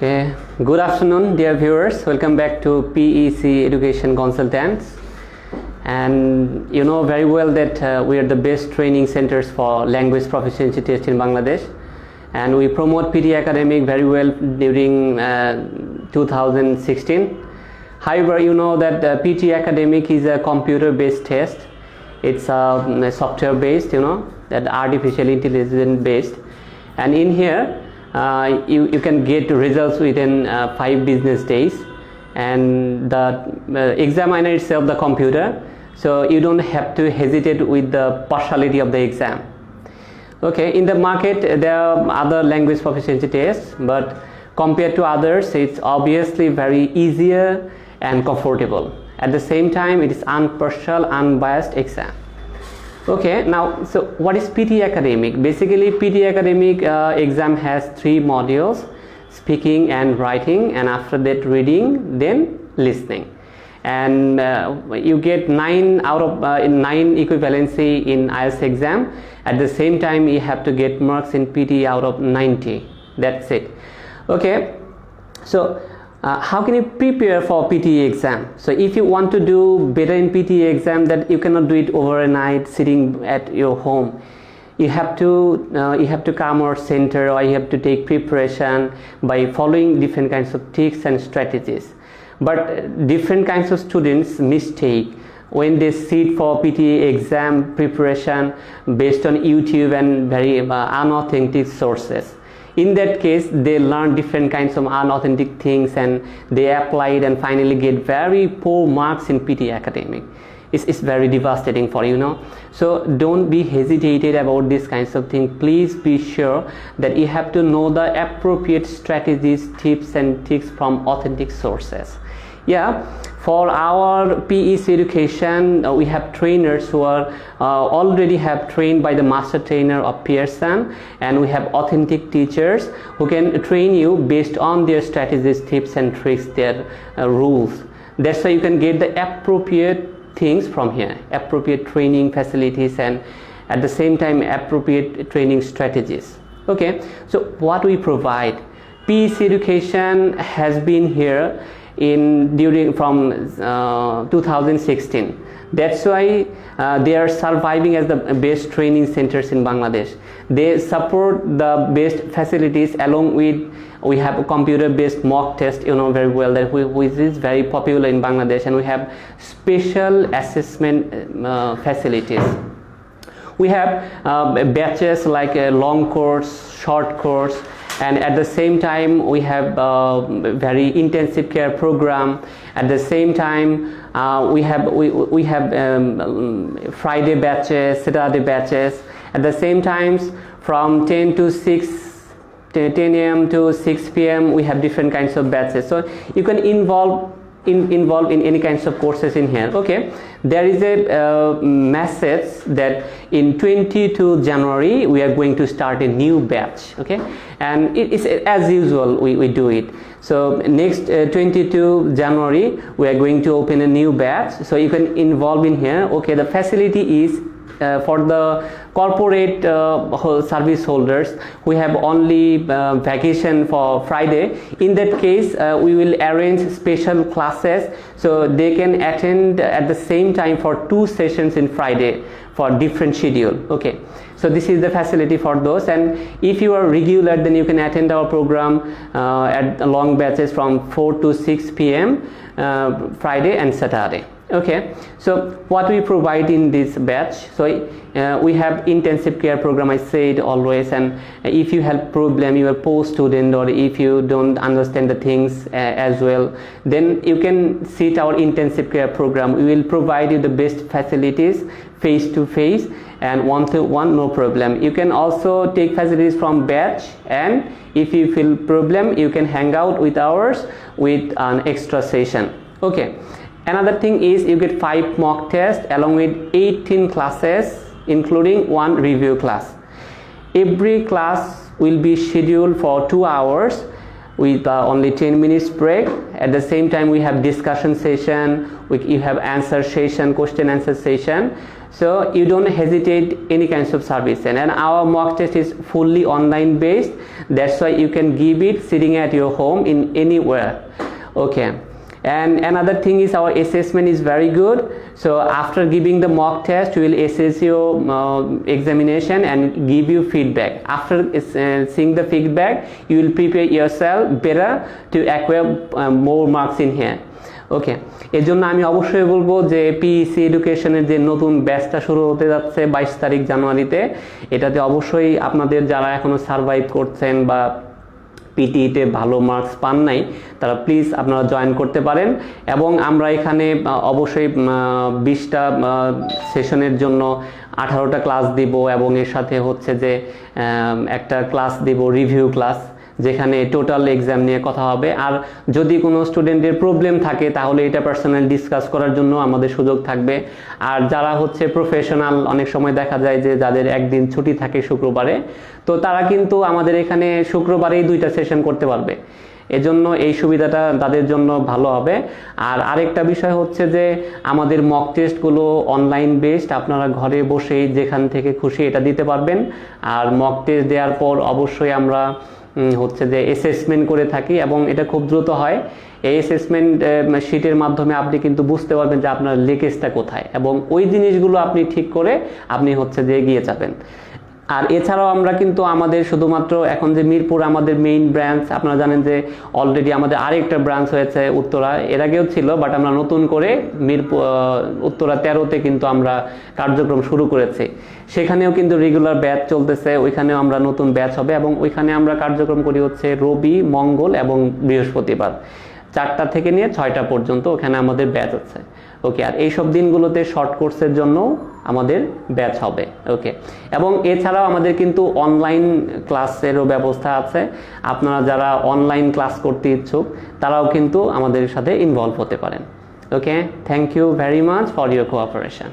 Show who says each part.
Speaker 1: Okay, good afternoon dear viewers, welcome back to PEC Education Consultants. And you know very well that we are the best training centers for language proficiency test in Bangladesh, and we promote PTE Academic very well during 2016. However, you know that PTE Academic is a computer based test. It's software based, that artificial intelligence based, and in here you can get results within 5 business days, and the examiner itself the computer, so you don't have to hesitate with the partiality of the exam. Okay, in the market there are other language proficiency tests, but compared to others it's obviously very easier and comfortable. At the same time it is impartial, unbiased exam. Okay, now so what is PTE Academic? Basically PTE Academic exam has 3 modules: speaking and writing, and after that reading, then listening, and you get 9 out of 9 equivalency in IELTS exam. At the same time you have to get marks in PTE out of 90. That's it. Okay, so how can you prepare for PTE exam? So if you want to do better in PTE exam, that you cannot do it overnight sitting at your home. You have to come our center, or you have to take preparation by following different kinds of tricks and strategies. But different kinds of students mistake when they sit for PTE exam preparation based on YouTube and very unauthentic sources. In that case they learn different kinds of unauthentic things and they apply it and finally get very poor marks in PTE Academic. It's very devastating for you, So don't be hesitated about these kinds of things. Please be sure that you have to know the appropriate strategies, tips and tricks from authentic sources. Yeah, for our PEC Education we have trainers who are already have trained by the master trainer of Pearson, and we have authentic teachers who can train you based on their strategies, tips and tricks, their rules. That's why you can get the appropriate things from here, appropriate training facilities, and at the same time appropriate training strategies. Okay, so what we provide, PEC Education has been here from 2016. That's why they are surviving as the best training centers in Bangladesh. They support the best facilities, along with we have a computer based mock test, very well, that which is very popular in Bangladesh, and we have special assessment facilities. We have batches like a long course, short course, and at the same time we have very intensive care program. At the same time we have Friday batches, Saturday batches. At the same times from 10 a.m. to 6 p.m. we have different kinds of batches, so you can involve in any kinds of courses in here. Okay, there is a message that in 22 January we are going to start a new batch. Okay, and it is as usual we do it. So next 22 January we are going to open a new batch, so you can involve in here. Okay, the facility is for the corporate service holders. We have only vacation for Friday. In that case we will arrange special classes so they can attend at the same time for 2 sessions in Friday for different schedule. Okay, so this is the facility for those, and if you are regular then you can attend our program at long batches from 4 to 6 p.m. Friday and Saturday. Okay, so what we provide in this batch, so we have intensive care program, I said always, and if you have problem, you are poor student, or if you don't understand the things as well, then you can sit our intensive care program. We will provide you the best facilities face to face and one-to-one, no problem. You can also take facilities from batch, and if you feel problem you can hang out with ours with an extra session. Okay, another thing is you get 5 mock tests along with 18 classes including 1 review class. Every class will be scheduled for 2 hours with only 10 minutes break. At the same time we have discussion session, you have answer session, question answer session. So you don't hesitate any kinds of service, and our mock test is fully online based. That's why you can give it sitting at your home in anywhere. Okay. And another thing is our assessment is very good. So after giving the mock test, we will assess your examination and give you feedback. After seeing the feedback, you will prepare yourself better to acquire more marks in here. ওকে, এর জন্য আমি অবশ্যই বলবো যে PEC এডুকেশনের যে নতুন ব্যাচটা শুরু হতে যাচ্ছে 22 তারিখ জানুয়ারিতে, এটাতে অবশ্যই আপনাদের যারা এখনো সার্ভাইভ করছেন বা পিটিইতে ভালো মার্কস পান নাই, তারা প্লিজ আপনারা জয়েন করতে পারেন। এবং আমরা এখানে অবশ্যই 20টা সেশনের জন্য 18টা ক্লাস দিব, এবং এর সাথে হচ্ছে যে একটা ক্লাস দিব রিভিউ ক্লাস, যেখানে টোটাল এক্সাম নিয়ে কথা হবে। আর যদি কোনো স্টুডেন্টের প্রবলেম থাকে তাহলে এটা পার্সোনাল ডিসকাস করার জন্য আমাদের সুযোগ থাকবে। আর যারা হচ্ছে প্রফেশনাল, অনেক সময় দেখা যায় যে যাদের একদিন ছুটি থাকে শুক্রবারে, তো তারা কিন্তু আমাদের এখানে শুক্রবারেই 2টা সেশন করতে পারবে। এজন্য এই সুবিধাটা তাদের জন্য ভালো হবে। আর আরেকটা বিষয় হচ্ছে যে আমাদের মক টেস্টগুলো অনলাইন বেসড, আপনারা ঘরে বসেই যেখান থেকে খুশি এটা দিতে পারবেন। আর মক টেস্ট দেওয়ার পর অবশ্যই আমরা হচ্ছে যে অ্যাসেসমেন্ট করে থাকি, এবং এটা খুব দ্রুত হয়। এই অ্যাসেসমেন্ট শিটের মাধ্যমে আপনি কিন্তু বুঝতে পারবেন যে আপনার লিকেজটা কোথায়, এবং ওই জিনিসগুলো আপনি ঠিক করে আপনি হচ্ছে যে এগিয়ে যাবেন। আর এছাড়াও আমরা কিন্তু আমাদের শুধুমাত্র এখন যে মিরপুর আমাদের মেইন ব্রাঞ্চ, আপনারা জানেন যে অলরেডি আমাদের আরেকটা ব্রাঞ্চ হয়েছে উত্তরা, এর আগেও ছিল, বাট আমরা নতুন করে মিরপুর উত্তরা 13তে কিন্তু আমরা কার্যক্রম শুরু করেছি। সেখানেও কিন্তু রেগুলার ব্যাচ চলতেছে, ওইখানেও আমরা নতুন ব্যাচ হবে, এবং ওইখানে আমরা কার্যক্রম করি হচ্ছে রবি, মঙ্গল এবং বৃহস্পতিবার 4টা থেকে নিয়ে 6টা পর্যন্ত ওখানে আমাদের ব্যাচ আছে। ওকে, আর এইসব দিনগুলোতে শর্ট কোর্সের জন্য আমাদের ব্যাচ হবে। ওকে, এবং এছাড়াও আমাদের কিন্তু অনলাইন ক্লাসেরও ব্যবস্থা আছে। আপনারা যারা অনলাইন ক্লাস করতে ইচ্ছুক তারাও কিন্তু আমাদের সাথে ইনভলভ হতে পারেন। Okay, thank you very much for your cooperation.